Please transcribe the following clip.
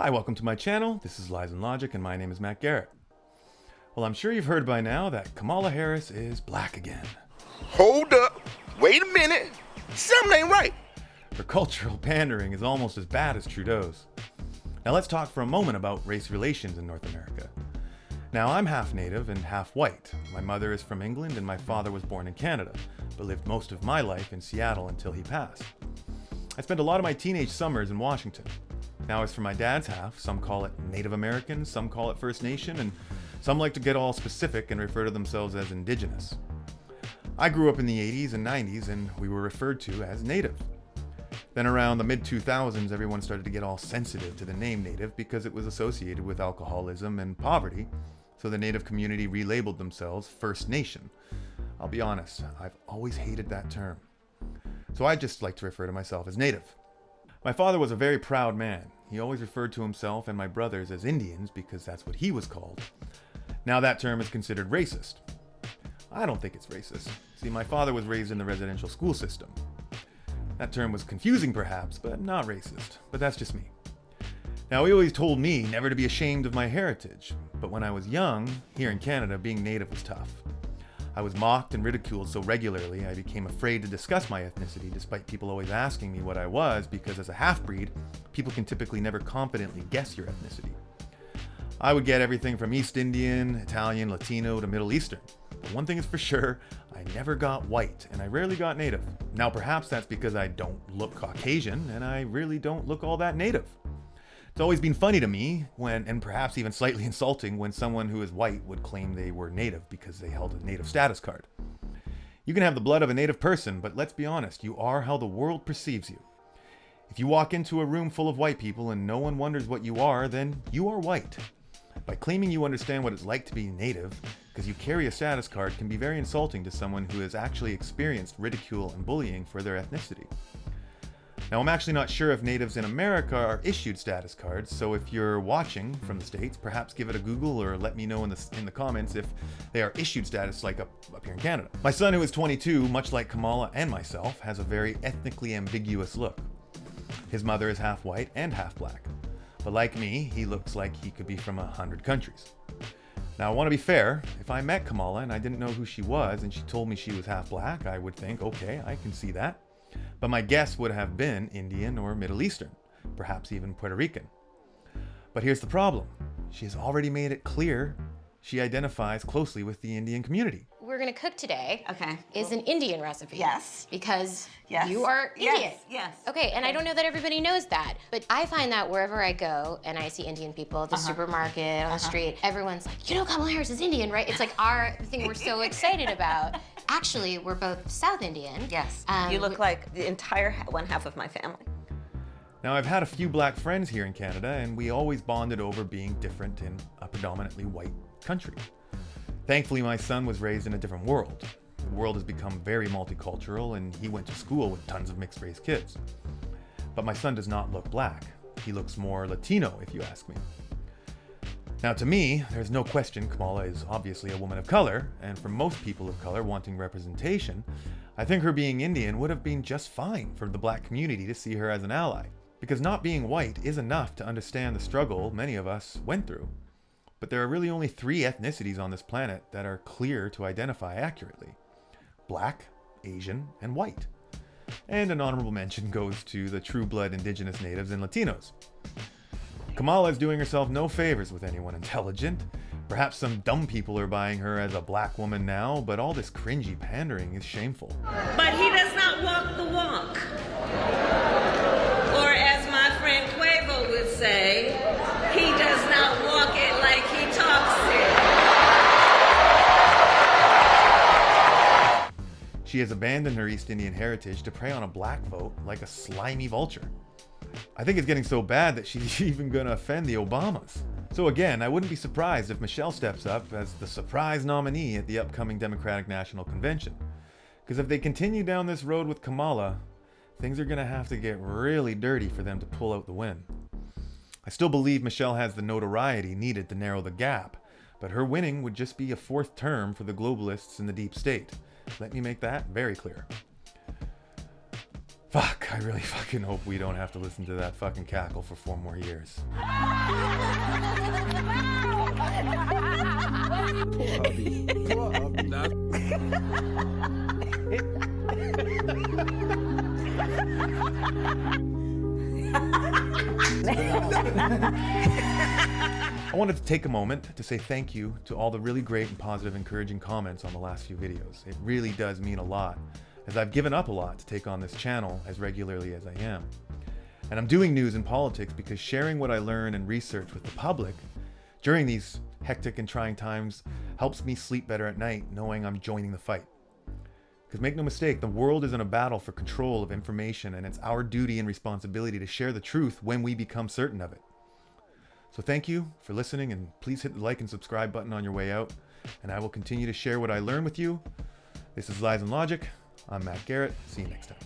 Hi, welcome to my channel. This is Lies and Logic, and my name is Matt Garrett. Well, I'm sure you've heard by now that Kamala Harris is black again. Hold up. Wait a minute. Something ain't right. Her cultural pandering is almost as bad as Trudeau's. Now let's talk for a moment about race relations in North America. Now, I'm half native and half white. My mother is from England and my father was born in Canada, but lived most of my life in Seattle until he passed. I spent a lot of my teenage summers in Washington. Now, as for my dad's half, some call it Native American, some call it First Nation, and some like to get all specific and refer to themselves as Indigenous. I grew up in the 80s and 90s and we were referred to as Native. Then around the mid-2000s, everyone started to get all sensitive to the name Native because it was associated with alcoholism and poverty, so the Native community relabeled themselves First Nation. I'll be honest, I've always hated that term. So I just like to refer to myself as Native. My father was a very proud man. He always referred to himself and my brothers as Indians because that's what he was called. Now that term is considered racist. I don't think it's racist. See, my father was raised in the residential school system. That term was confusing perhaps, but not racist. But that's just me. Now, he always told me never to be ashamed of my heritage. But when I was young, here in Canada, being Native was tough. I was mocked and ridiculed so regularly I became afraid to discuss my ethnicity despite people always asking me what I was, because as a half-breed, people can typically never confidently guess your ethnicity. I would get everything from East Indian, Italian, Latino to Middle Eastern. But one thing is for sure, I never got white and I rarely got Native. Now perhaps that's because I don't look Caucasian and I really don't look all that Native. It's always been funny to me when, and perhaps even slightly insulting, when someone who is white would claim they were Native because they held a Native status card. You can have the blood of a Native person, but let's be honest, you are how the world perceives you. If you walk into a room full of white people and no one wonders what you are, then you are white. By claiming you understand what it's like to be Native, because you carry a status card, can be very insulting to someone who has actually experienced ridicule and bullying for their ethnicity. Now, I'm actually not sure if Natives in America are issued status cards, so if you're watching from the States, perhaps give it a Google or let me know in the comments if they are issued status like up here in Canada. My son, who is 22, much like Kamala and myself, has a very ethnically ambiguous look. His mother is half white and half black. But like me, he looks like he could be from 100 countries. Now, I want to be fair. If I met Kamala and I didn't know who she was and she told me she was half black, I would think, okay, I can see that. But my guess would have been Indian or Middle Eastern, perhaps even Puerto Rican. But here's the problem. She has already made it clear she identifies closely with the Indian community. We're gonna cook today. Okay. Is an Indian recipe. Yes. Because Yes. you are Indian. Yes, yes. Okay, and I don't know that everybody knows that, but I find that wherever I go and I see Indian people at the supermarket, on the street, everyone's like, you know Kamala Harris is Indian, right? It's like the thing we're so excited about. Actually, we're both South Indian. Yes. You look like the entire one half of my family. Now, I've had a few black friends here in Canada, and we always bonded over being different in a predominantly white country. Thankfully, my son was raised in a different world. The world has become very multicultural, and he went to school with tons of mixed-race kids. But my son does not look black. He looks more Latino, if you ask me. Now, to me, there's no question Kamala is obviously a woman of color, and for most people of color wanting representation, I think her being Indian would have been just fine for the black community to see her as an ally. Because not being white is enough to understand the struggle many of us went through. But there are really only 3 ethnicities on this planet that are clear to identify accurately: black, Asian, and white. And an honorable mention goes to the true-blood Indigenous natives and Latinos. Kamala is doing herself no favors with anyone intelligent. Perhaps some dumb people are buying her as a black woman now, but all this cringy pandering is shameful. But he does not walk the walk. Or as my friend Quavo would say, he does not walk it like he talks it. She has abandoned her East Indian heritage to prey on a black vote like a slimy vulture. I think it's getting so bad that she's even gonna offend the Obamas. So again, I wouldn't be surprised if Michelle steps up as the surprise nominee at the upcoming Democratic National Convention. Because if they continue down this road with Kamala, things are gonna have to get really dirty for them to pull out the win. I still believe Michelle has the notoriety needed to narrow the gap, but her winning would just be a 4th term for the globalists in the deep state. Let me make that very clear. Fuck, I really fucking hope we don't have to listen to that fucking cackle for 4 more years. I wanted to take a moment to say thank you to all the really great and positive, encouraging comments on the last few videos. It really does mean a lot, as I've given up a lot to take on this channel as regularly as I am. And I'm doing news and politics because sharing what I learn and research with the public during these hectic and trying times helps me sleep better at night, knowing I'm joining the fight. Because make no mistake, the world is in a battle for control of information, and it's our duty and responsibility to share the truth when we become certain of it. So thank you for listening, and please hit the like and subscribe button on your way out, and I will continue to share what I learn with you. This is Lies and Logic. I'm Matt Garrett. See you next time.